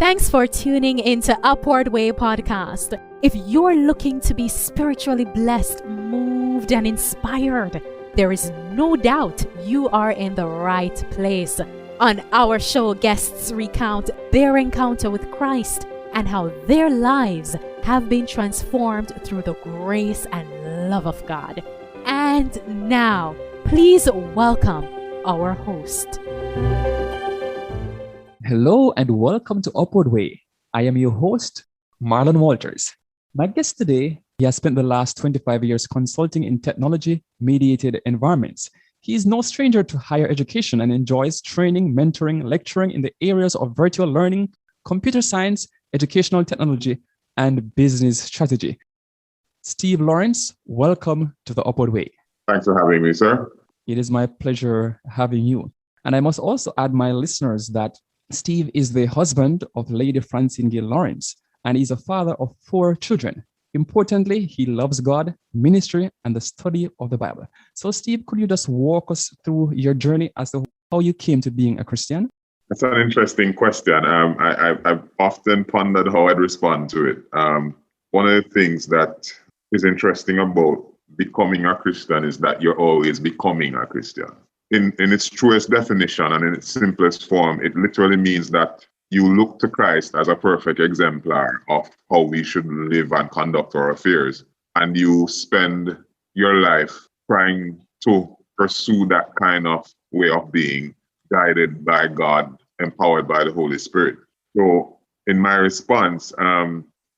Thanks for tuning into Upward Way Podcast. If you're looking to be spiritually blessed, moved, and inspired, there is no doubt you are in the right place. On our show, guests recount their encounter with Christ and how their lives have been transformed through the grace and love of God. And now, please welcome our host. Hello and welcome to Upward Way. I am your host, Marlon Walters. My guest today, he has spent the last 25 years consulting in technology-mediated environments. He is no stranger to higher education and enjoys training, mentoring, lecturing in the areas of virtual learning, computer science, educational technology, and business strategy. Steve Lawrence, welcome to the Upward Way. Thanks for having me, sir. It is my pleasure having you. And I must also add my listeners that Steve is the husband of Lady Francine Gill Lawrence, and he's a father of 4 children. Importantly, he loves God, ministry, and the study of the Bible. So, Steve, could you just walk us through your journey as to how you came to being a Christian? That's an interesting question. I've often pondered how I'd respond to it. One of the things that is interesting about becoming a Christian is that you're always becoming a Christian. In its truest definition and in its simplest form, it literally means that you look to Christ as a perfect exemplar of how we should live and conduct our affairs. And you spend your life trying to pursue that kind of way of being, guided by God, empowered by the Holy Spirit. So in my response,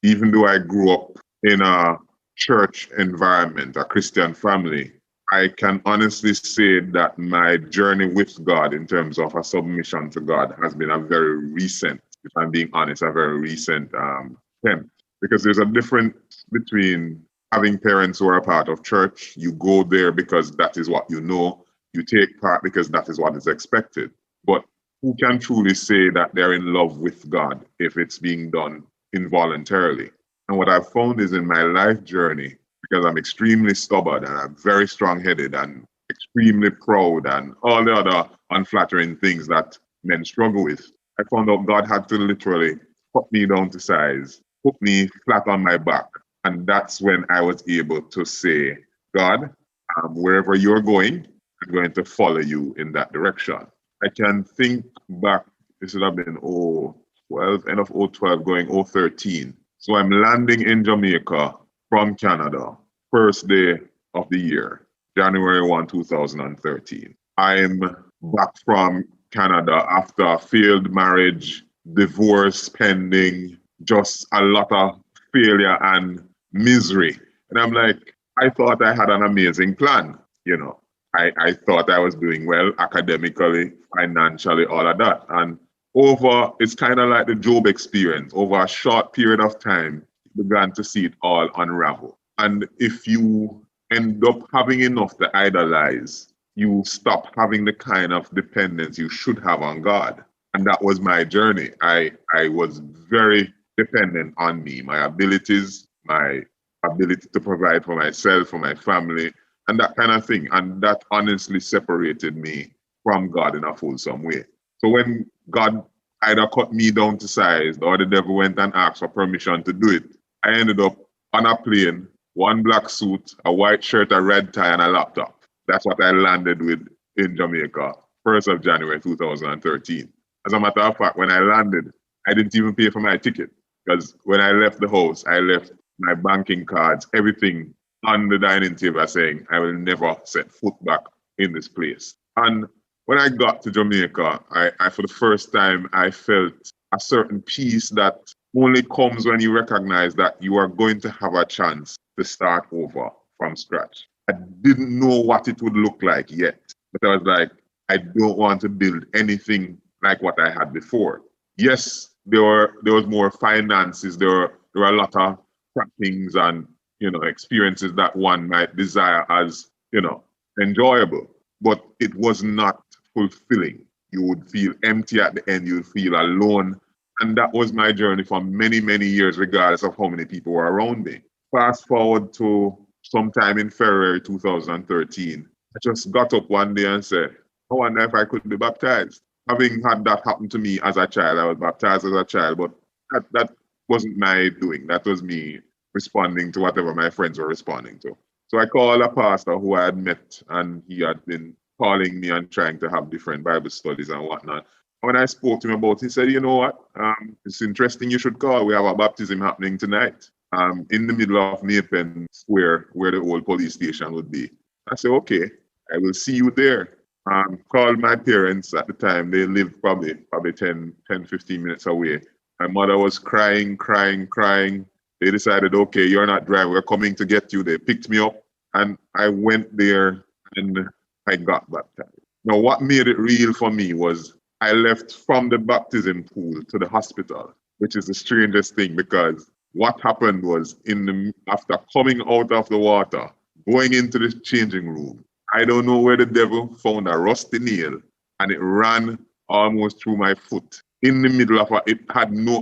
even though I grew up in a church environment, a Christian family, I can honestly say that my journey with God in terms of a submission to God has been a very recent, if I'm being honest, a very recent attempt. Because there's a difference between having parents who are a part of church. You go there because that is what you know. You take part because that is what is expected. But who can truly say that they're in love with God if it's being done involuntarily? And what I've found is in my life journey, because I'm extremely stubborn and I'm very strong-headed and extremely proud and all the other unflattering things that men struggle with, I found out God had to literally cut me down to size, put me flat on my back. And that's when I was able to say, God, wherever you're going, I'm going to follow you in that direction. I can think back, this would have been end of 2012, going 2013. So I'm landing in Jamaica from Canada, first day of the year, January 1, 2013. I'm back from Canada after a failed marriage, divorce pending, just a lot of failure and misery. And I'm like, I thought I had an amazing plan, you know. I thought I was doing well academically, financially, all of that. And it's kind of like the Job experience. Over a short period of time, you began to see it all unravel. And if you end up having enough to idolize, you stop having the kind of dependence you should have on God. And that was my journey. I was very dependent on me, my abilities, my ability to provide for myself, for my family, and that kind of thing. And that honestly separated me from God in a fulsome way. So when God either cut me down to size or the devil went and asked for permission to do it, I ended up on a plane, one black suit, a white shirt, a red tie, and a laptop. That's what I landed with in Jamaica, 1st of January 2013. As a matter of fact, when I landed, I didn't even pay for my ticket because when I left the house, I left my banking cards, everything on the dining table saying, I will never set foot back in this place. And when I got to Jamaica, I for the first time, I felt a certain peace that only comes when you recognize that you are going to have a chance to start over from scratch. I didn't know what it would look like yet, but I was like, I don't want to build anything like what I had before. Yes, there was more finances, there were a lot of trappings and experiences that one might desire as enjoyable, but it was not fulfilling. You would feel empty at the end, you would feel alone. And that was my journey for many, many years, regardless of how many people were around me. Fast forward to sometime in February 2013, I just got up one day and said, I wonder if I could be baptized. having had that happen to me as a child, I was baptized as a child, but that wasn't my doing. That was me responding to whatever my friends were responding to. So I called a pastor who I had met, and he had been calling me and trying to have different Bible studies and whatnot. When I spoke to him about it, he said, you know what, it's interesting you should call. We have a baptism happening tonight in the middle of Napen Square, where the old police station would be. I said, okay, I will see you there. Called my parents at the time. They lived probably 10, 15 minutes away. My mother was crying. They decided, okay, you're not driving. We're coming to get you. They picked me up, and I went there, and I got baptized. Now, what made it real for me was I left from the baptism pool to the hospital, which is the strangest thing, because what happened was after coming out of the water, going into the changing room, I don't know where the devil found a rusty nail, and it ran almost through my foot. In the middle of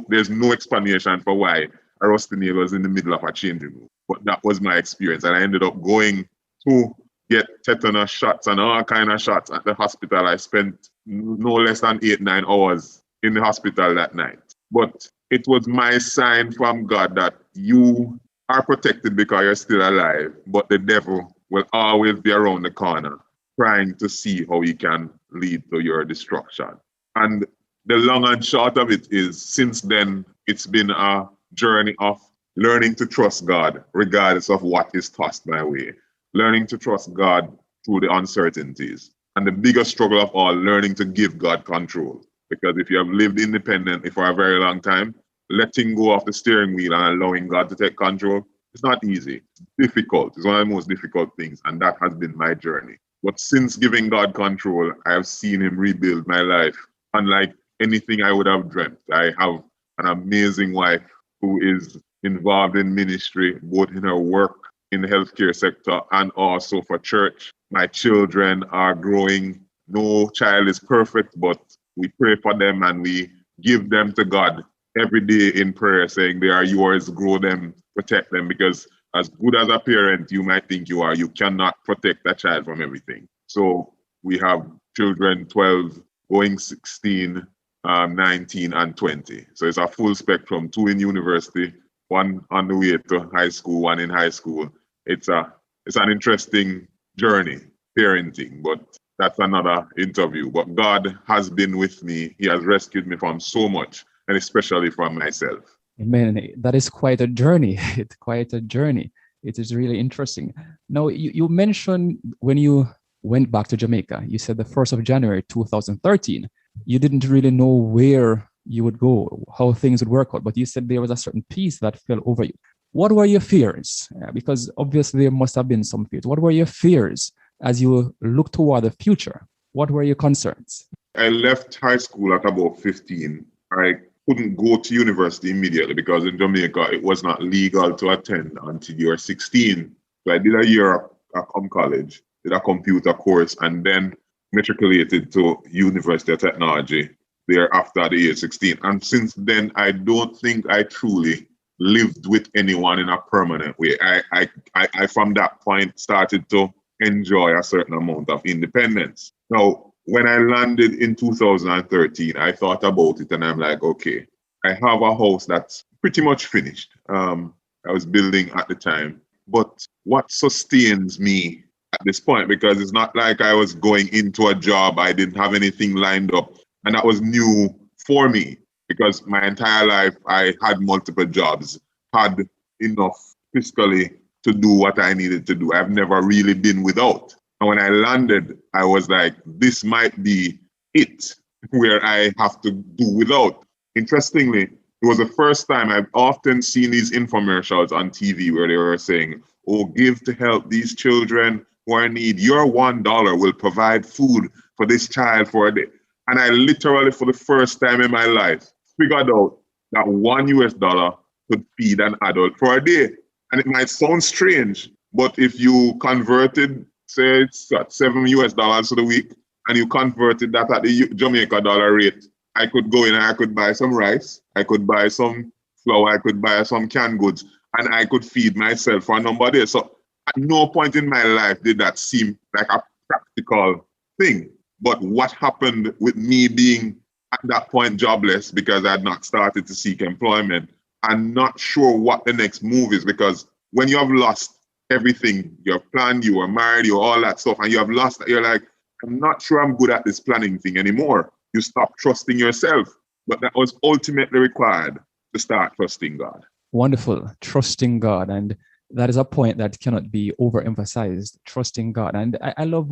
there's no explanation for why a rusty nail was in the middle of a changing room. But that was my experience, and I ended up going to get tetanus shots and all kind of shots at the hospital. I spent no less than 8-9 hours in the hospital that night. But it was my sign from God that you are protected because you're still alive, but the devil will always be around the corner trying to see how he can lead to your destruction. And the long and short of it is, since then, it's been a journey of learning to trust God regardless of what is tossed my way, learning to trust God through the uncertainties. And the biggest struggle of all, learning to give God control. Because if you have lived independently for a very long time, letting go of the steering wheel and allowing God to take control, it's not easy. It's difficult. It's one of the most difficult things. And that has been my journey. But since giving God control, I have seen him rebuild my life. Unlike anything I would have dreamt. I have an amazing wife who is involved in ministry, both in her work in the healthcare sector and also for church. My children are growing. No child is perfect, but we pray for them and we give them to God every day in prayer, saying they are yours, grow them, protect them, because as good as a parent you might think you are, you cannot protect a child from everything. So we have children 12, going 16, 19 and 20. So it's a full spectrum, 2 in university, 1 on the way to high school, 1 in high school. It's an interesting journey, parenting, but that's another interview. But God has been with me. He has rescued me from so much, and especially from myself. Amen. That is quite a journey. It's quite a journey. It is really interesting. Now, you mentioned when you went back to Jamaica, you said the 1st of January 2013. You didn't really know where you would go, how things would work out, but you said there was a certain peace that fell over you. What were your fears? Because obviously there must have been some fears. What were your fears as you look toward the future? What were your concerns? I left high school at about 15. I couldn't go to university immediately because in Jamaica it was not legal to attend until you were 16. So I did a year at college, did a computer course, and then matriculated to University of Technology there after the age 16. And since then, I don't think I truly lived with anyone in a permanent way. I from that point started to enjoy a certain amount of independence. Now, when I landed in 2013, I thought about it and I'm like, okay, I have a house that's pretty much finished. I was building at the time. But what sustains me at this point, because it's not like I was going into a job, I didn't have anything lined up. And that was new for me because my entire life I had multiple jobs, had enough fiscally to do what I needed to do. I've never really been without. And when I landed, I was like, this might be it, where I have to do without. Interestingly, it was the first time I've often seen these infomercials on TV where they were saying, oh, give to help these children who are in need. Your $1 will provide food for this child for a day. And I literally, for the first time in my life, figured out that $1 could feed an adult for a day. And it might sound strange, but if you converted, say it's $7 for the week, and you converted that at the Jamaica dollar rate, I could go in and I could buy some rice, I could buy some flour, I could buy some canned goods, and I could feed myself for a number of days. So at no point in my life did that seem like a practical thing. But what happened with me being at that point jobless because I had not started to seek employment and not sure what the next move is, because when you have lost everything, your plan, you were married, you all that stuff, and you have lost, you're like, I'm not sure I'm good at this planning thing anymore. You stop trusting yourself. But that was ultimately required to start trusting God. Wonderful. Trusting God. And that is a point that cannot be overemphasized. Trusting God. And I love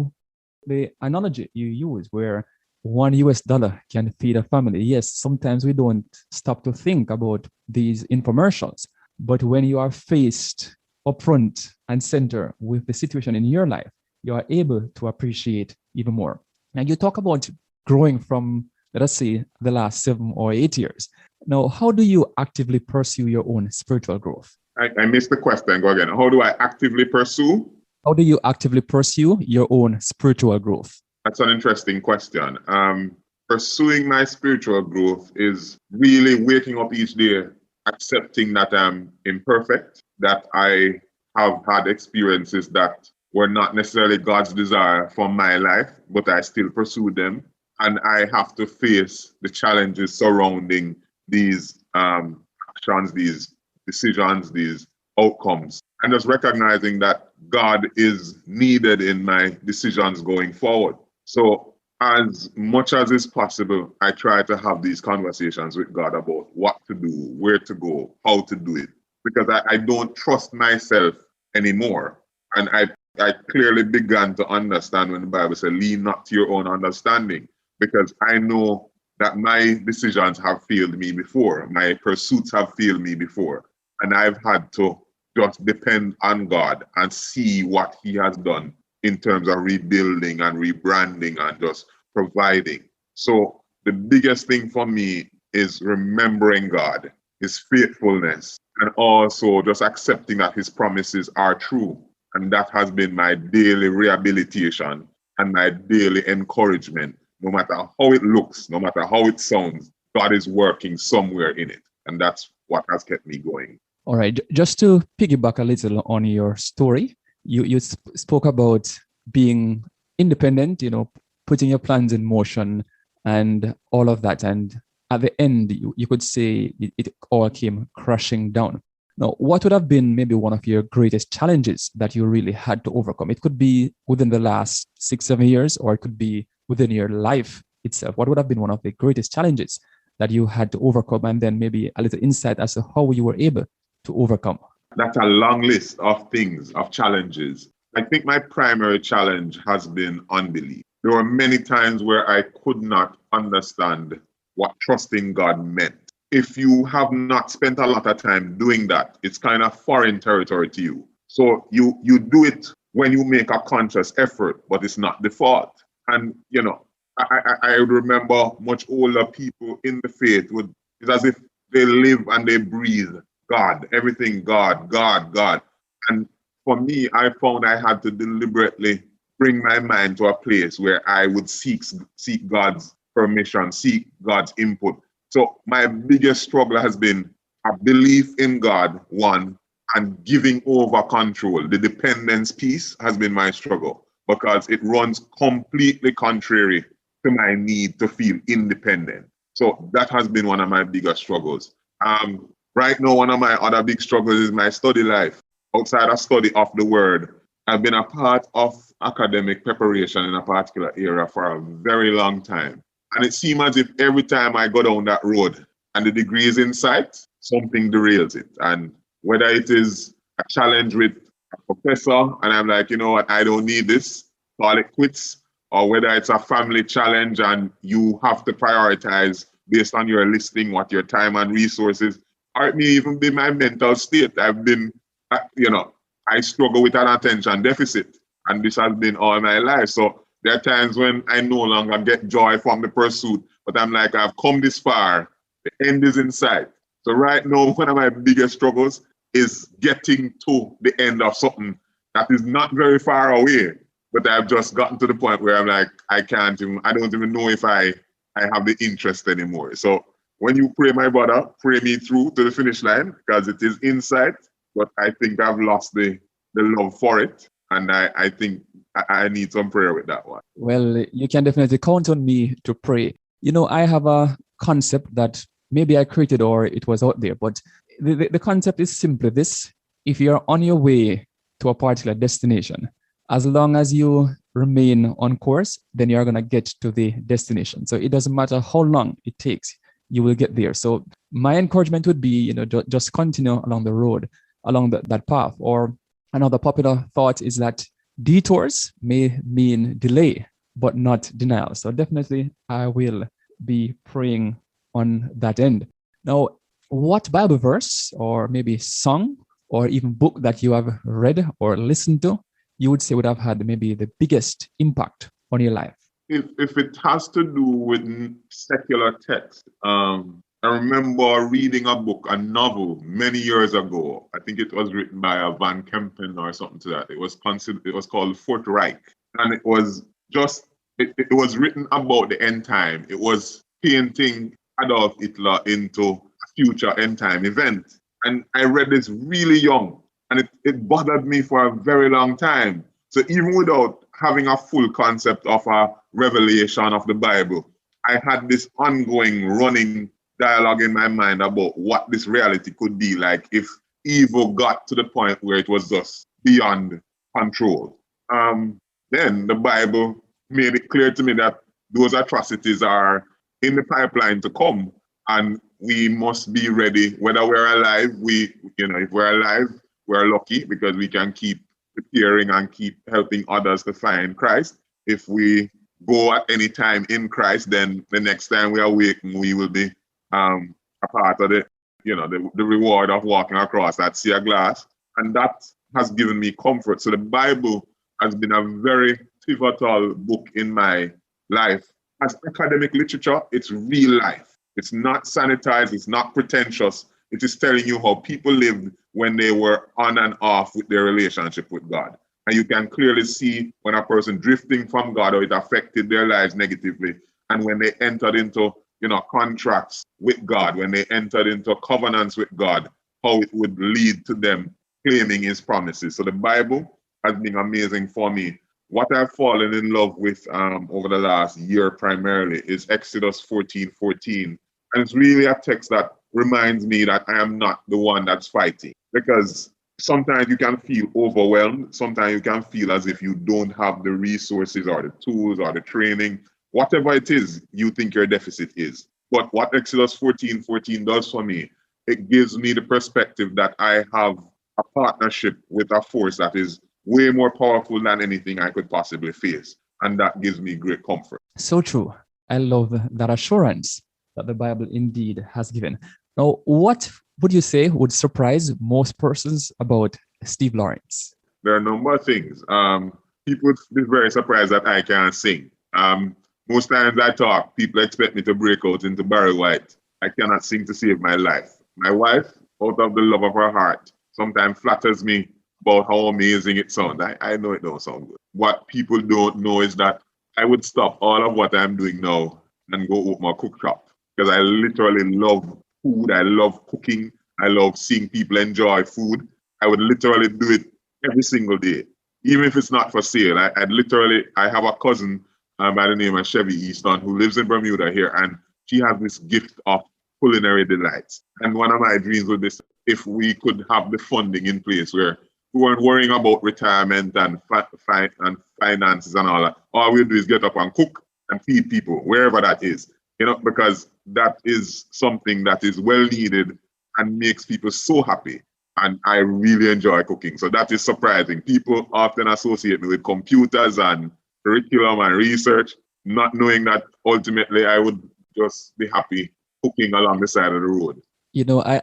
the analogy you use where $1 can feed a family. Yes, sometimes we don't stop to think about these infomercials. But when you are faced upfront and center with the situation in your life, you are able to appreciate even more. Now, you talk about growing from, let us say, the last 7 or 8 years. Now, how do you actively pursue your own spiritual growth? I missed the question. Go again. How do I actively pursue? How do you actively pursue your own spiritual growth? That's an interesting question. Pursuing my spiritual growth is really waking up each day, accepting that I'm imperfect, that I have had experiences that were not necessarily God's desire for my life, but I still pursue them. And I have to face the challenges surrounding these actions, these decisions, these outcomes. And just recognizing that God is needed in my decisions going forward. So as much as is possible, I try to have these conversations with God about what to do, where to go, how to do it. Because I don't trust myself anymore. And I clearly began to understand when the Bible says, lean not to your own understanding. Because I know that my decisions have failed me before. My pursuits have failed me before. And I've had to just depend on God and see what He has done in terms of rebuilding and rebranding and just providing. So the biggest thing for me is remembering God, His faithfulness, and also just accepting that His promises are true. And that has been my daily rehabilitation and my daily encouragement. No matter how it looks, no matter how it sounds, God is working somewhere in it. And that's what has kept me going. All right. Just to piggyback a little on your story, you spoke about being independent, putting your plans in motion and all of that. And at the end, you could say it all came crashing down. Now, what would have been maybe one of your greatest challenges that you really had to overcome? It could be within the last 6-7 years, or it could be within your life itself. What would have been one of the greatest challenges that you had to overcome? And then maybe a little insight as to how you were able to overcome. That's a long list of things, of challenges. I think my primary challenge has been unbelief. There were many times where I could not understand what trusting God meant. If you have not spent a lot of time doing that, it's kind of foreign territory to you. So you do it when you make a conscious effort, but it's not default. And, I remember much older people in the faith it's as if they live and they breathe God, everything God, God, God. And for me, I found I had to deliberately bring my mind to a place where I would seek God's permission, seek God's input. So my biggest struggle has been a belief in God, one, and giving over control. The dependence piece has been my struggle because it runs completely contrary to my need to feel independent. So that has been one of my biggest struggles. Right now, one of my other big struggles is my study life. Outside of study of the word, I've been a part of academic preparation in a particular area for a very long time. And it seems as if every time I go down that road and the degree is in sight, something derails it. And whether it is a challenge with a professor, and I'm like, you know what, I don't need this, call it quits, or whether it's a family challenge and you have to prioritize based on your listing what your time and resources, or it may even be my mental state. I've been, I struggle with an attention deficit, and this has been all my life. So there are times when I no longer get joy from the pursuit, but I'm like, I've come this far, the end is in sight. So right now, one of my biggest struggles is getting to the end of something that is not very far away, but I've just gotten to the point where I'm like, I don't even know if I have the interest anymore. So when you pray, my brother, pray me through to the finish line, because it is in sight, but I think I've lost the love for it. And I think I need some prayer with that one. Well, you can definitely count on me to pray. I have a concept that maybe I created or it was out there, but the concept is simply this. If you're on your way to a particular destination, as long as you remain on course, then you're going to get to the destination. So it doesn't matter how long it takes, you will get there. So my encouragement would be, just continue along the road, along that path. Or another popular thought is that detours may mean delay, but not denial. So definitely I will be praying on that end. Now, what Bible verse or maybe song or even book that you have read or listened to, you would say would have had maybe the biggest impact on your life? If it has to do with secular text, I remember reading a novel many years ago. I think it was written by a Van Kempen or something to that. It was called Fourth Reich, and it was written about the end time. It was painting Adolf Hitler into a future end time event. And I read this really young, and it bothered me for a very long time. So even without having a full concept of a revelation of the Bible, I had this ongoing running dialogue in my mind about what this reality could be like if evil got to the point where it was just beyond control. Then the Bible made it clear to me that those atrocities are in the pipeline to come, and we must be ready. Whether we're alive, if we're alive, we're lucky because we can keep preparing and keep helping others to find Christ. If we go at any time in Christ, then the next time we awaken, we will be a part of the reward of walking across that sea of glass. And that has given me comfort. So the Bible has been a very pivotal book in my life. As academic literature, it's real life. It's not sanitized, it's not pretentious. It is telling you how people lived when they were on and off with their relationship with God. And you can clearly see when a person drifting from God, or it affected their lives negatively. And when they entered into contracts with God, when they entered into covenants with God, how it would lead to them claiming his promises. So the Bible has been amazing for me. What I've fallen in love with over the last year primarily is Exodus 14:14. And it's really a text that reminds me that I am not the one that's fighting. Because sometimes you can feel overwhelmed. Sometimes you can feel as if you don't have the resources or the tools or the training, whatever it is you think your deficit is. But what Exodus 14:14 does for me, it gives me the perspective that I have a partnership with a force that is way more powerful than anything I could possibly face. And that gives me great comfort. So true. I love that assurance that the Bible indeed has given. Now, what would you say would surprise most persons about Steve Lawrence? There are a number of things. People would be very surprised that I can't sing. Most times I talk, people expect me to break out into Barry White. I cannot sing to save my life. My wife, out of the love of her heart, sometimes flatters me about how amazing it sounds. I know it don't sound good. What people don't know is that I would stop all of what I'm doing now and go open a cook shop, because I literally love food. I love cooking. I love seeing people enjoy food. I would literally do it every single day, even if it's not for sale. I have a cousin by the name of Chevy Easton who lives in Bermuda here, and she has this gift of culinary delights. And one of my dreams would be if we could have the funding in place where we weren't worrying about retirement and finances and all that. All we do is get up and cook and feed people, wherever that is. Because that is something that is well needed and makes people so happy. And I really enjoy cooking. So that is surprising. People often associate me with computers and curriculum and research, not knowing that ultimately I would just be happy cooking along the side of the road.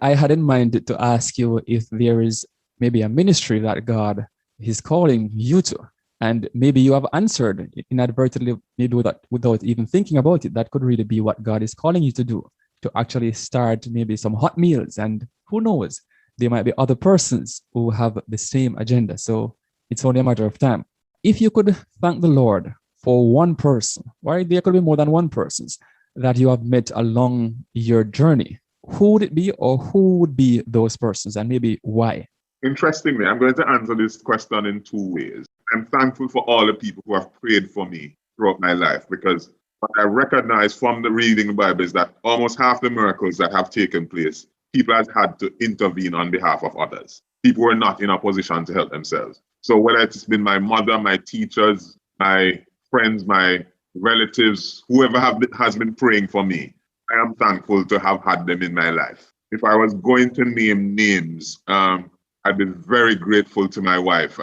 I had in mind to ask you if there is maybe a ministry that God is calling you to. And maybe you have answered inadvertently, maybe without even thinking about it. That could really be what God is calling you to do, to actually start maybe some hot meals. And who knows, there might be other persons who have the same agenda. So it's only a matter of time. If you could thank the Lord for one person, or there could be more than one person that you have met along your journey, who would it be, or who would be those persons, and maybe why? Interestingly, I'm going to answer this question in two ways. I'm thankful for all the people who have prayed for me throughout my life, because what I recognize from the reading the Bible is that almost half the miracles that have taken place, people have had to intervene on behalf of others. People were not in a position to help themselves. So whether it's been my mother, my teachers, my friends, my relatives, whoever has been praying for me, I am thankful to have had them in my life. If I was going to name names, I'd be very grateful to my wife,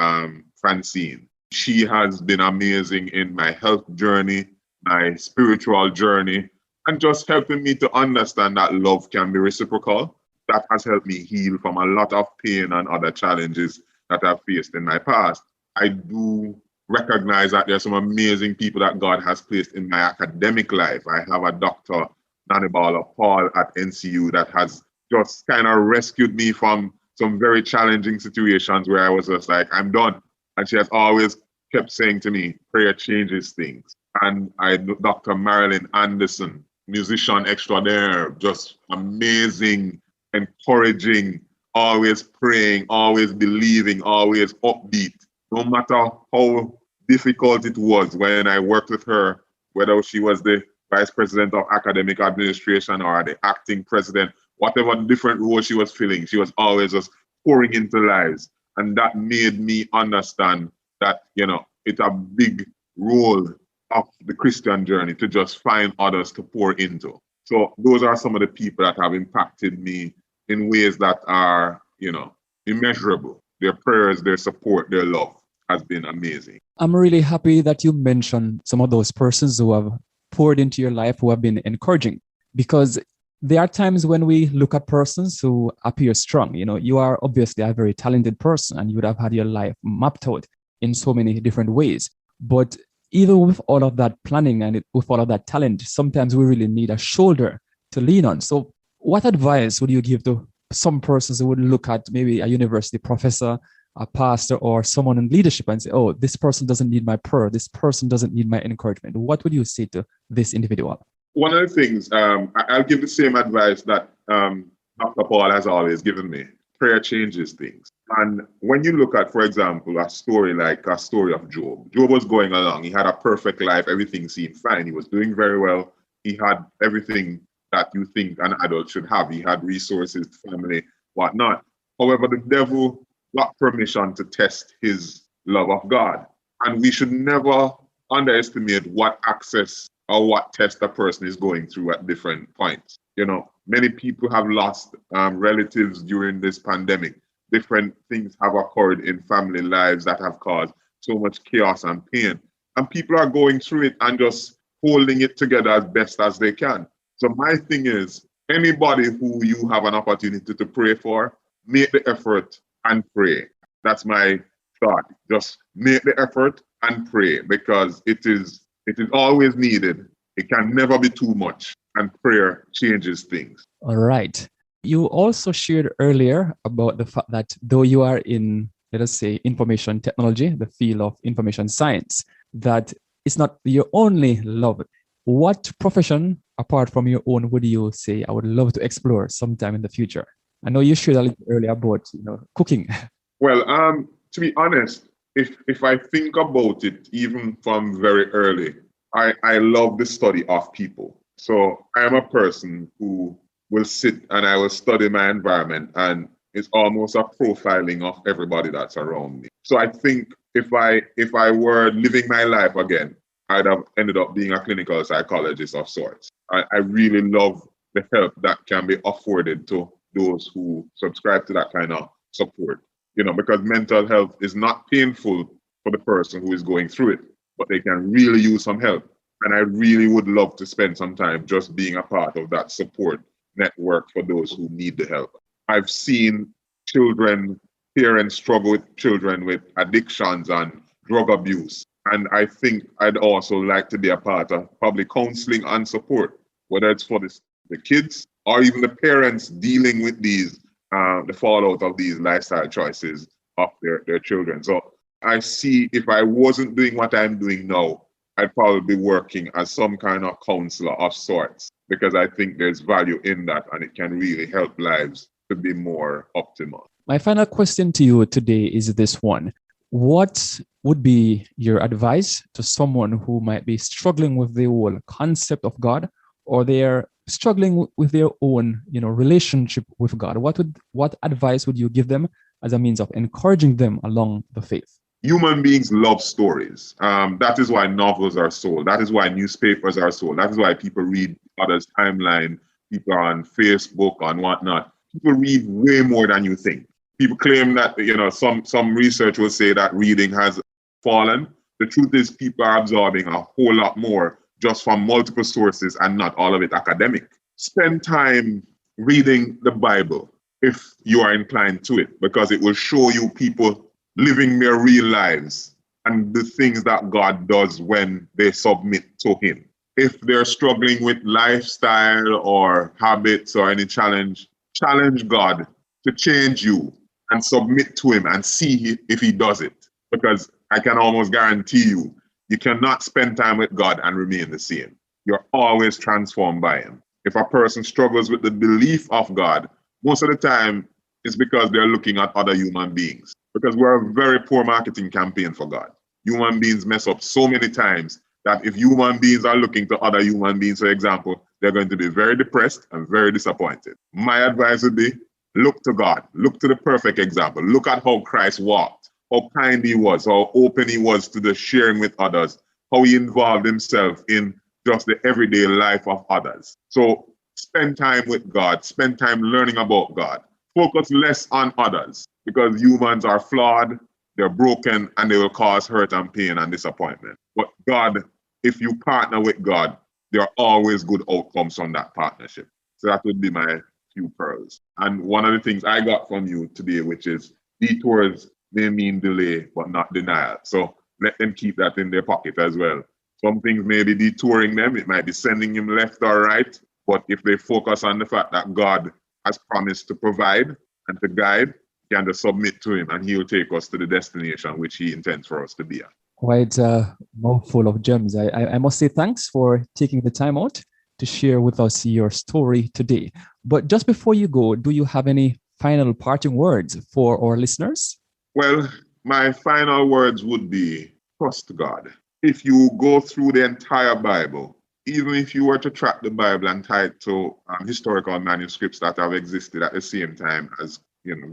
Francine. She has been amazing in my health journey, my spiritual journey, and just helping me to understand that love can be reciprocal. That has helped me heal from a lot of pain and other challenges that I've faced in my past. I do recognize that there's some amazing people that God has placed in my academic life. I have a Dr. Nanibala Paul at NCU that has just kind of rescued me from some very challenging situations where I was just like, I'm done. And she has always kept saying to me, prayer changes things. And Dr. Marilyn Anderson, musician extraordinaire, just amazing, encouraging, always praying, always believing, always upbeat. No matter how difficult it was when I worked with her, whether she was the vice president of academic administration or the acting president, whatever different role she was filling, she was always just pouring into lives. And that made me understand that, it's a big role of the Christian journey to just find others to pour into. So those are some of the people that have impacted me in ways that are, immeasurable. Their prayers, their support, their love has been amazing. I'm really happy that you mentioned some of those persons who have poured into your life, who have been encouraging, because there are times when we look at persons who appear strong. You are obviously a very talented person and you would have had your life mapped out in so many different ways. But even with all of that planning and with all of that talent, sometimes we really need a shoulder to lean on. So what advice would you give to some persons who would look at maybe a university professor, a pastor, or someone in leadership and say, oh, this person doesn't need my prayer, this person doesn't need my encouragement? What would you say to this individual? One of the things, I'll give the same advice that Dr. Paul has always given me. Prayer changes things. And when you look at, for example, a story like a story of Job. Job was going along. He had a perfect life. Everything seemed fine. He was doing very well. He had everything that you think an adult should have. He had resources, family, whatnot. However, the devil got permission to test his love of God. And we should never underestimate what access or what test a person is going through at different points. Many people have lost relatives during this pandemic. Different things have occurred in family lives that have caused so much chaos and pain. And people are going through it and just holding it together as best as they can. So my thing is, anybody who you have an opportunity to pray for, make the effort and pray. That's my thought. Just make the effort and pray, because it is always needed. It can never be too much, and prayer changes things. All right. You also shared earlier about the fact that though you are in, let us say, information technology, the field of information science, that it's not your only love. What profession, apart from your own, would you say I would love to explore sometime in the future? I know you shared a little earlier about cooking. Well, to be honest, if I think about it, even from very early, I love the study of people. So I am a person who will sit and I will study my environment, and it's almost a profiling of everybody that's around me. So I think if I were living my life again, I'd have ended up being a clinical psychologist of sorts. I really love the help that can be afforded to those who subscribe to that kind of support. Because mental health is not painful for the person who is going through it, but they can really use some help. And I really would love to spend some time just being a part of that support network for those who need the help. I've seen parents struggle with children with addictions and drug abuse. And I think I'd also like to be a part of public counseling and support, whether it's for the kids or even the parents dealing with these, the fallout of these lifestyle choices of their children. So I see if I wasn't doing what I'm doing now, I'd probably be working as some kind of counselor of sorts, because I think there's value in that and it can really help lives to be more optimal. My final question to you today is this one. What would be your advice to someone who might be struggling with the whole concept of God, or they're struggling with their own, relationship with God? What advice would you give them as a means of encouraging them along the faith? Human beings love stories. That is why novels are sold. That is why newspapers are sold. That is why people read others' timeline. People are on Facebook and whatnot. People read way more than you think. People claim that, some research will say that reading has fallen. The truth is people are absorbing a whole lot more just from multiple sources and not all of it academic. Spend time reading the Bible if you are inclined to it, because it will show you people living their real lives and the things that God does when they submit to Him. If they're struggling with lifestyle or habits or any challenge God to change you and submit to Him and see if He does it. Because I can almost guarantee you cannot spend time with God and remain the same. You're always transformed by Him. If a person struggles with the belief of God, most of the time it's because they're looking at other human beings. Because we're a very poor marketing campaign for God. Human beings mess up so many times that if human beings are looking to other human beings, for example, they're going to be very depressed and very disappointed. My advice would be, look to God. Look to the perfect example. Look at how Christ walked, how kind He was, how open He was to the sharing with others, how He involved Himself in just the everyday life of others. So spend time with God. Spend time learning about God. Focus less on others, because humans are flawed, they're broken, and they will cause hurt and pain and disappointment. But God, if you partner with God, there are always good outcomes from that partnership. So that would be my few pearls. And one of the things I got from you today, which is detours may mean delay, but not denial. So let them keep that in their pocket as well. Some things may be detouring them. It might be sending them left or right. But if they focus on the fact that God has promised to provide and to guide, can just submit to Him, and He will take us to the destination which He intends for us to be at. Quite a mouthful of gems. I must say thanks for taking the time out to share with us your story today. But just before you go, do you have any final parting words for our listeners? Well, my final words would be, trust God. If you go through the entire Bible, even if you were to track the Bible and tie it to historical manuscripts that have existed at the same time as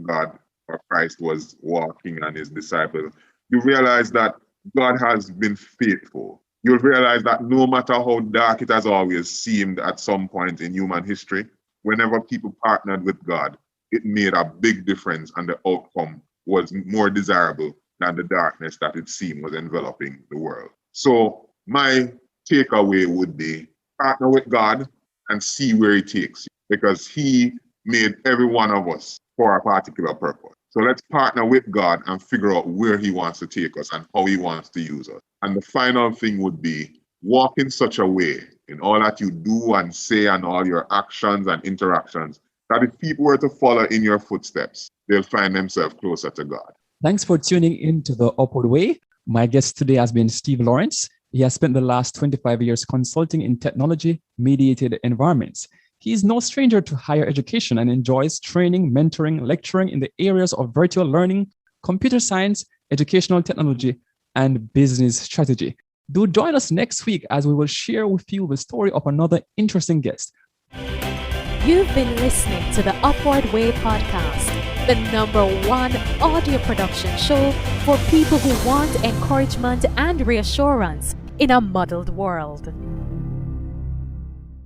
God or Christ was walking and His disciples, you realize that God has been faithful. You'll realize that no matter how dark it has always seemed at some point in human history, whenever people partnered with God, it made a big difference, and the outcome was more desirable than the darkness that it seemed was enveloping the world. So my takeaway would be, partner with God and see where He takes you, because He made every one of us for a particular purpose. So let's partner with God and figure out where He wants to take us and how He wants to use us. And the final thing would be, walk in such a way in all that you do and say and all your actions and interactions that if people were to follow in your footsteps, they'll find themselves closer to God. Thanks for tuning in to The Upward Way. My guest today has been Steve Lawrence. He has spent the last 25 years consulting in technology-mediated environments. He is no stranger to higher education and enjoys training, mentoring, lecturing in the areas of virtual learning, computer science, educational technology, and business strategy. Do join us next week as we will share with you the story of another interesting guest. You've been listening to the Upward Way podcast, the #1 audio production show for people who want encouragement and reassurance in a muddled world.